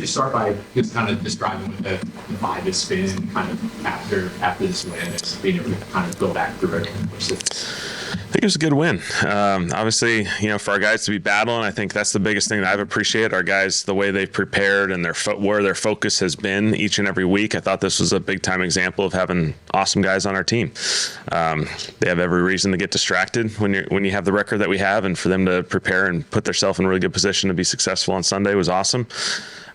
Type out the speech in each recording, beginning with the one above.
you start by just kind of describing what the vibe has been kind of after this win and being able to kind of go back through it? I think it was a good win. Obviously, for our guys to be battling, I think that's the biggest thing that I've appreciated. Our guys, the way they've prepared and where their focus has been each and every week. I thought this was a big time example of having awesome guys on our team. They have every reason to get distracted when you have the record that we have, and for them to prepare and put themselves in a really good position to be successful on Sunday was awesome.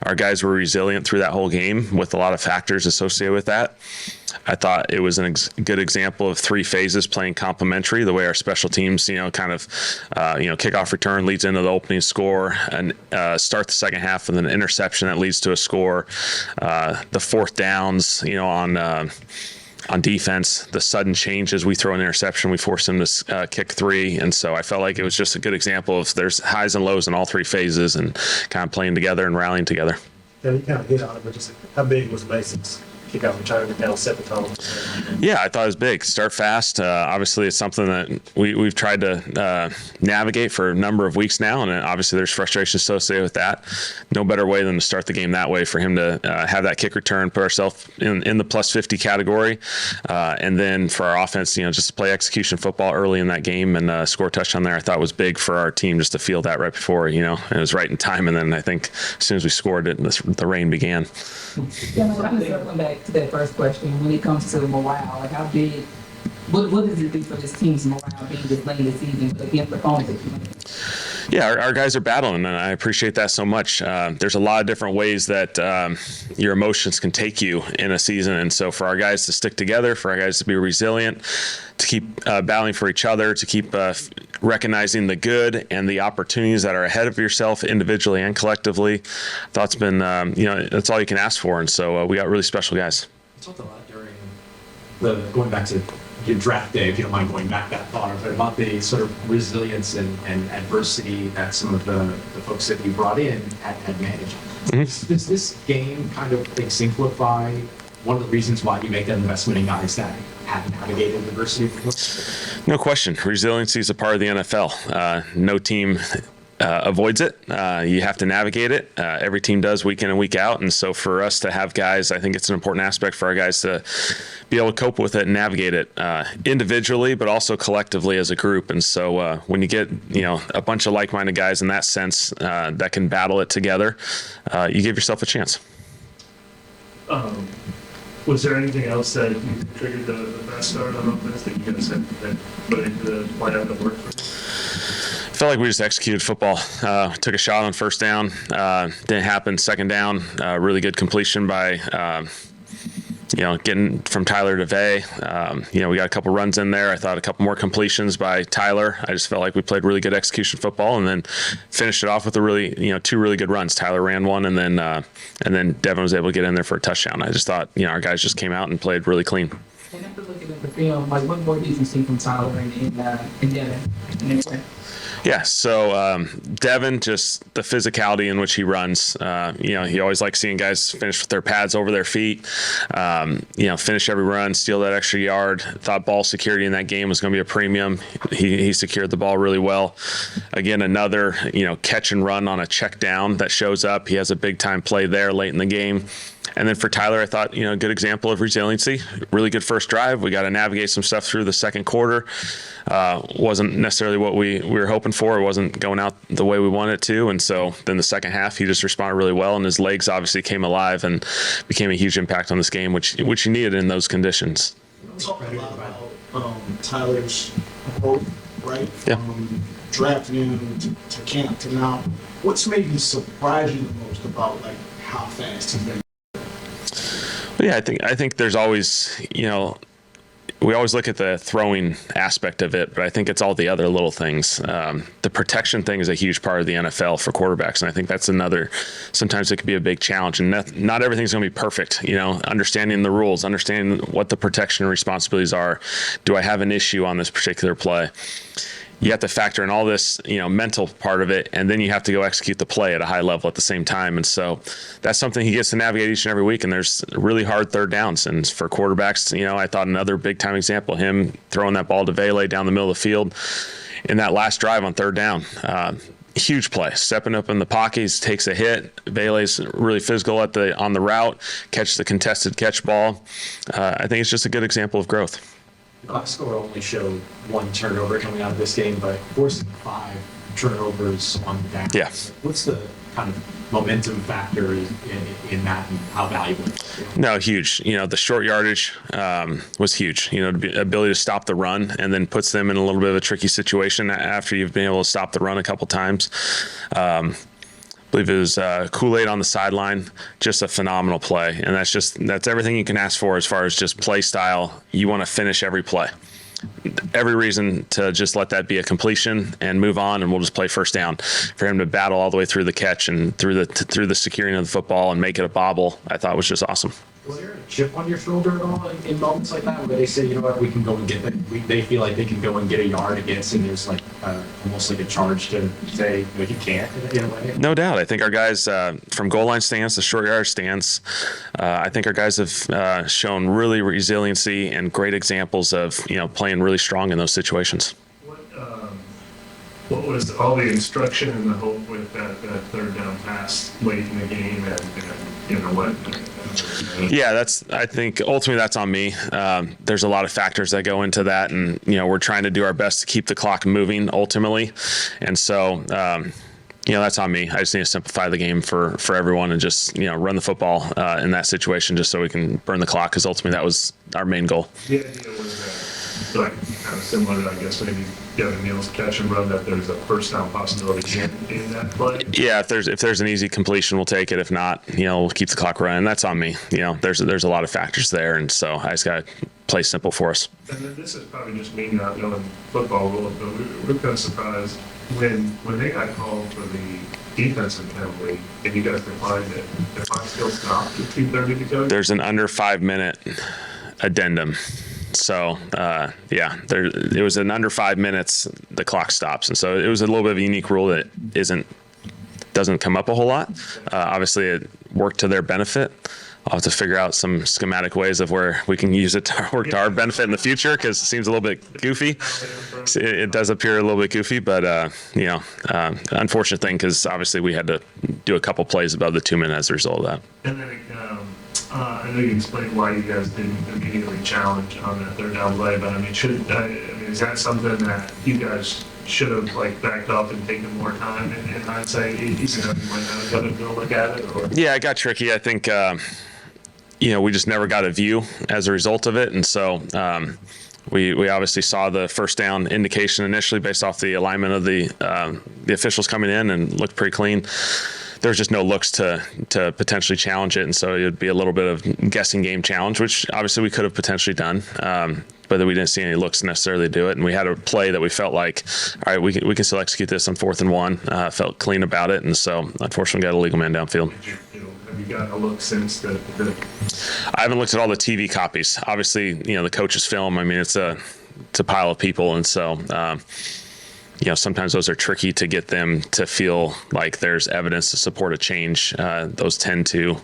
Our guys were resilient through that whole game with a lot of factors associated with that. I thought it was a good example of three phases playing complementary, the way our special teams, kickoff return leads into the opening score and start the second half with an interception that leads to a score. The fourth downs, on defense, the sudden changes, we throw an interception, we force them to kick three. And so I felt like it was just a good example of there's highs and lows in all three phases and kind of playing together and rallying together. Yeah, you kind of hit on it, but just how big was Mason's kickoff return to kind of set the tone? Yeah, I thought it was big. Start fast. Obviously, it's something that we've tried to navigate for a number of weeks now, and obviously there's frustration associated with that. No better way than to start the game that way for him to have that kick return, put ourselves in the plus 50 category, and then for our offense, just to play execution football early in that game and score a touchdown there. I thought was big for our team just to feel that right before, it was right in time, and then I think as soon as we scored it, the rain began. Yeah, I'm going to circle back to that first question. When it comes to morale, like how big, what does it do for this team's morale being this late in the season against the opponents? Yeah, our guys are battling, and I appreciate that so much. There's a lot of different ways that your emotions can take you in a season, and so for our guys to stick together, for our guys to be resilient, to keep battling for each other, to keep recognizing the good and the opportunities that are ahead of yourself individually and collectively, I thought it's been, that's all you can ask for, and so we got really special guys. You talked a lot during going back to your draft day, if you don't mind going back that far, but about the sort of resilience and adversity that some of the folks that you brought in had managed. Mm-hmm. Does this game kind of exemplify one of the reasons why you make that investment in guys that have navigated adversity before? No question. Resiliency is a part of the NFL. No team avoids it. You have to navigate it. Every team does week in and week out. And so for us to have guys, I think it's an important aspect for our guys to be able to cope with it and navigate it individually, but also collectively as a group. And so when you get, a bunch of like-minded guys in that sense that can battle it together, you give yourself a chance. Was there anything else that triggered the fast start on offense that you guys had that put into the plan that worked for you? Felt like we just executed football. Took a shot on first down. Didn't happen. Second down, really good completion by, getting from Tyler to Vay. We got a couple runs in there. I thought a couple more completions by Tyler. I just felt like we played really good execution football, and then finished it off with two really good runs. Tyler ran one, and then Devin was able to get in there for a touchdown. I just thought, our guys just came out and played really clean. And after looking at the film, what more do you see from Tyler and Devin? Yeah, so Devin, just the physicality in which he runs. He always likes seeing guys finish with their pads over their feet. Finish every run, steal that extra yard. Thought ball security in that game was going to be a premium. He secured the ball really well. Again, another catch and run on a check down that shows up. He has a big time play there late in the game. And then for Tyler, I thought, a good example of resiliency. Really good first drive. We got to navigate some stuff through the second quarter. Wasn't necessarily what we were hoping for. It wasn't going out the way we wanted it to. And so then the second half, he just responded really well, and his legs obviously came alive and became a huge impact on this game, which you needed in those conditions. Talk a lot about Tyler's growth, right? Yeah. From drafting him to camp to now. What's maybe surprised you the most about how fast he's been? Well, yeah, I think there's always, we always look at the throwing aspect of it, but I think it's all the other little things. The protection thing is a huge part of the NFL for quarterbacks, and I think that's sometimes it can be a big challenge, and not everything's going to be perfect. Understanding the rules, understanding what the protection and responsibilities are. Do I have an issue on this particular play? You have to factor in all this, mental part of it, and then you have to go execute the play at a high level at the same time. And so that's something he gets to navigate each and every week, and there's really hard third downs. And for quarterbacks, I thought another big-time example, him throwing that ball to Vele down the middle of the field in that last drive on third down. huge play, stepping up in the pocket, he takes a hit. Vele's really physical on the route, catch the contested catch ball. I think it's just a good example of growth. The box score only showed 1 turnover coming out of this game, but forcing 5 turnovers on the down. Yeah. What's the kind of momentum factor in that, and how valuable? No, huge. The short yardage was huge. The ability to stop the run, and then puts them in a little bit of a tricky situation after you've been able to stop the run a couple times. I believe it was Kool-Aid on the sideline, just a phenomenal play. And that's everything you can ask for as far as just play style. You want to finish every play. Every reason to just let that be a completion and move on, and we'll just play first down. For him to battle all the way through the catch and through the securing of the football and make it a bobble, I thought was just awesome. Was there a chip on your shoulder at all in moments like that, where they say, you know what, we can go and get it? They feel like they can go and get a yard against, and there's like almost like a charge to say, no, you can't, in a way? No doubt. I think our guys, from goal line stance to short yard stance, I think our guys have shown really resiliency and great examples of playing really strong in those situations. What was all the instruction and the hope with that third down pass late in the game, and what? Yeah, I think ultimately that's on me. There's a lot of factors that go into that, and we're trying to do our best to keep the clock moving ultimately, and so that's on me. I just need to simplify the game for everyone and just run the football in that situation, just so we can burn the clock, because ultimately that was our main goal. The idea was like kind of similar to, I guess, maybe Devin Neal's catch and run, that there's a first down possibility in that play. Yeah, if there's an easy completion, we'll take it. If not, we'll keep the clock running. That's on me. There's a lot of factors there, and so I just got to play simple for us. And then this is probably just me not knowing football rules, but we're kind of surprised when they got called for the defensive penalty and you guys declined it. The clock still stopped at 2:30 to go. There's an under 5-minute addendum. So, it was an under 5 minutes, the clock stops. And so it was a little bit of a unique rule that doesn't come up a whole lot. Obviously, it worked to their benefit. I'll have to figure out some schematic ways of where we can use it to work to our benefit in the future, because it seems a little bit goofy. It does appear a little bit goofy, but, unfortunate thing, because obviously we had to do a couple plays above the 2 minutes as a result of that. And then I know you explained why you guys didn't immediately challenge on that third down play, but is that something that you guys should have backed off and taken more time in hindsight? You might not have got a look at it, or? Yeah, it got tricky. I think we just never got a view as a result of it, and so we obviously saw the first down indication initially based off the alignment of the officials coming in, and looked pretty clean. There's just no looks to potentially challenge it, and so it would be a little bit of guessing game challenge, which obviously we could have potentially done, but we didn't see any looks necessarily to do it. And we had a play that we felt like, all right, we can still execute this on 4th and 1. Felt clean about it, and so unfortunately got a legal man downfield. Have you gotten a look since the I haven't looked at all the TV copies. Obviously, the coach's film. It's a pile of people, and so. Sometimes those are tricky to get them to feel like there's evidence to support a change. Those tend to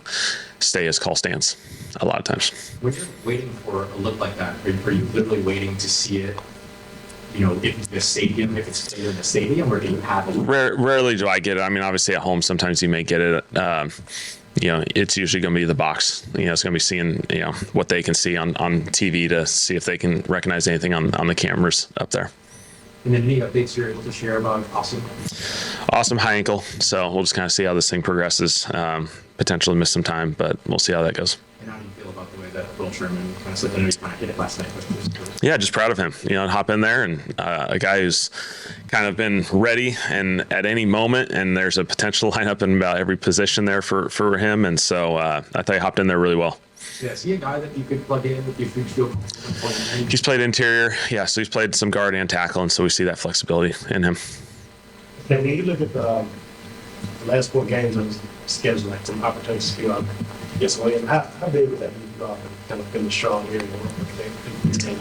stay as call stands a lot of times. When you're waiting for a look like that, are you literally waiting to see it, if it's played in the stadium, or do you have a look? Rarely do I get it. Obviously at home, sometimes you may get it. It's usually going to be the box. It's going to be seeing, what they can see on TV to see if they can recognize anything on the cameras up there. And then any updates you're able to share about Awesome? Awesome high ankle. So we'll just kind of see how this thing progresses. Potentially miss some time, but we'll see how that goes. And how do you feel about the way that Will Sherman kind of slipped in? He kind of hit it last night. Yeah, just proud of him. Hop in there, and a guy who's kind of been ready and at any moment, and there's a potential lineup in about every position there for him. And so I thought he hopped in there really well. Yeah, is he a guy that you could plug in if you feel comfortable? He's played interior, so he's played some guard and tackle, and so we see that flexibility in him. When you look at the last 4 games on the schedule, some opportunities to go out and get some wins, how big would that be kind of been strong here in the team?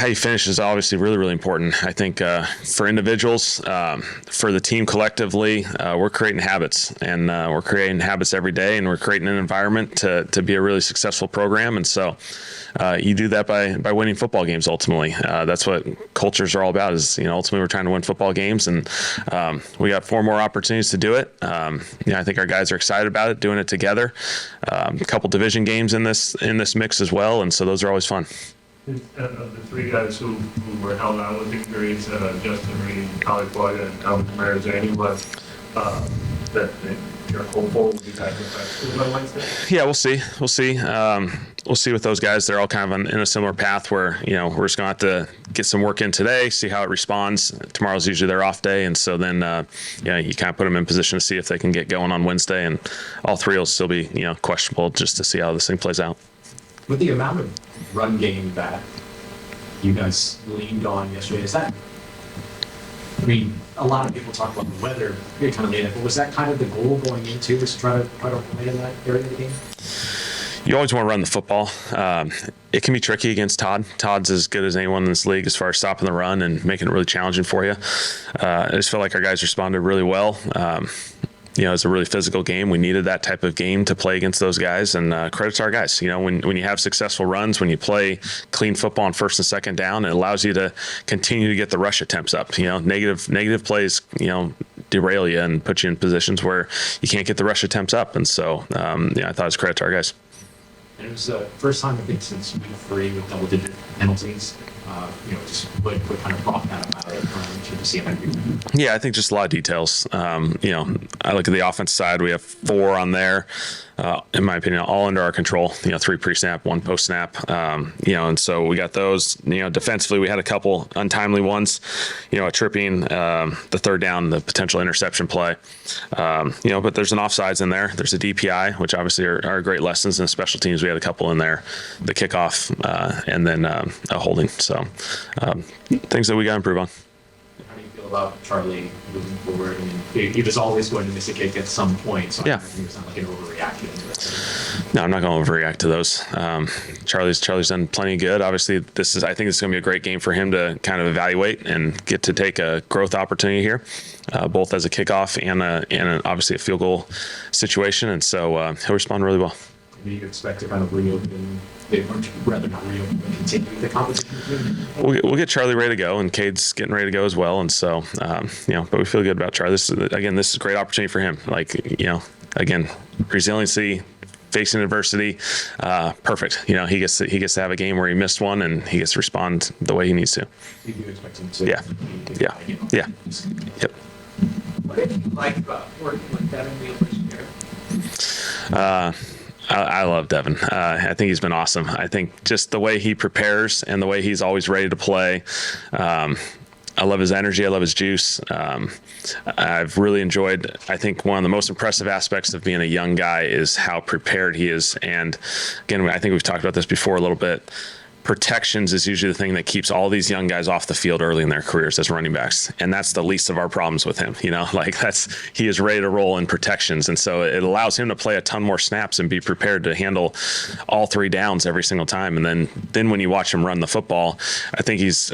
how you finish is obviously really, really important. I think for individuals, for the team collectively, we're creating habits, and we're creating habits every day, and we're creating an environment to be a really successful program. And so you do that by winning football games. Ultimately, that's what cultures are all about. Is ultimately we're trying to win football games, and we got 4 more opportunities to do it. I think our guys are excited about it, doing it together. A couple division games in this mix as well, and so those are always fun. Of the 3 guys who were held out with injuries, Justin Reed, Collie Floyd, and Calvin Kamara, is there anyone that you're hopeful will be back with us on Wednesday? Yeah, we'll see. We'll see with those guys. They're all kind of in a similar path where, we're just going to have to get some work in today, see how it responds. Tomorrow's usually their off day. And so then, you kind of put them in position to see if they can get going on Wednesday. And all 3 will still be, questionable just to see how this thing plays out. With the amount of run game that you guys leaned on yesterday, is that, a lot of people talk about the weather, you're kind of late, but was that kind of the goal going into, was to try to play in that area of the game? You always want to run the football. It can be tricky against Todd. Todd's as good as anyone in this league as far as stopping the run and making it really challenging for you. I just feel like our guys responded really well. It's a really physical game. We needed that type of game to play against those guys, and credit to our guys. When you have successful runs, when you play clean football on first and second down, it allows you to continue to get the rush attempts up. Negative plays, derail you and put you in positions where you can't get the rush attempts up. And so, I thought it was credit to our guys. And it was the first time, I think, since week 3 with double-digit penalties. Just what kind of brought that about it to see how you. Yeah, I think just a lot of details. I look at the offense side. We have 4 on there, in my opinion, all under our control. 3 pre-snap, 1 post-snap. And so we got those. Defensively, we had a couple untimely ones. A tripping, the third down, the potential interception play. But there's an offsides in there. There's a DPI, which obviously are great lessons. In special teams, we had a couple in there. The kickoff, and then a holding. So things that we got to improve on. How do you feel about Charlie moving forward? He was always going to miss a kick at some point, so Yeah. I think it's not like an overreaction. No, I'm not going to overreact to those. Charlie's done plenty good. Obviously, I think this is going to be a great game for him to kind of evaluate and get to take a growth opportunity here, both as a kickoff and obviously a field goal situation. And so he'll respond really well. Do you expect to kind of reopen, or rather not reopen, but continue the competition? We'll get Charlie ready to go, and Cade's getting ready to go as well. And so, but we feel good about Charlie. This is a great opportunity for him. Again, resiliency, facing adversity, perfect. He gets to have a game where he missed one, and he gets to respond the way he needs to. Do you expect him to? Yeah. Yep. What did you like about working with Devin this year? I love Devin. I think he's been awesome. I think just the way he prepares and the way he's always ready to play. I love his energy. I love his juice. I've really enjoyed, I think one of the most impressive aspects of being a young guy is how prepared he is. And again, I think we've talked about this before a little bit. Protections is usually the thing that keeps all these young guys off the field early in their careers as running backs. And that's the least of our problems with him. He is ready to roll in protections. And so it allows him to play a ton more snaps and be prepared to handle all 3 downs every single time. And then when you watch him run the football, I think he's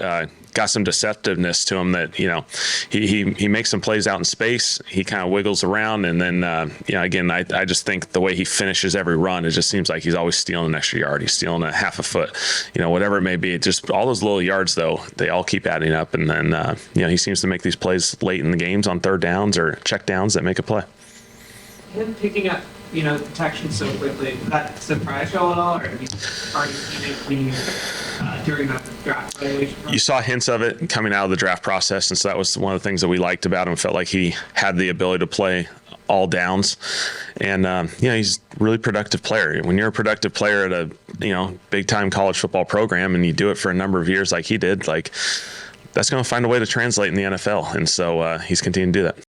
got some deceptiveness to him that, he makes some plays out in space. He kind of wiggles around. And then, again, I just think the way he finishes every run, it just seems like he's always stealing an extra yard. He's stealing a half a foot, whatever it may be. Just all those little yards, though, they all keep adding up. And then, he seems to make these plays late in the games on third downs or check downs that make a play. Him picking up, protection so quickly, did that surprise you at all, or have you already seen it when you, during the draft evaluation process? You saw hints of it coming out of the draft process, and so that was one of the things that we liked about him. Felt like he had the ability to play all downs, and he's a really productive player. When you're a productive player at a big time college football program, and you do it for a number of years like he did, that's going to find a way to translate in the NFL, and so he's continuing to do that.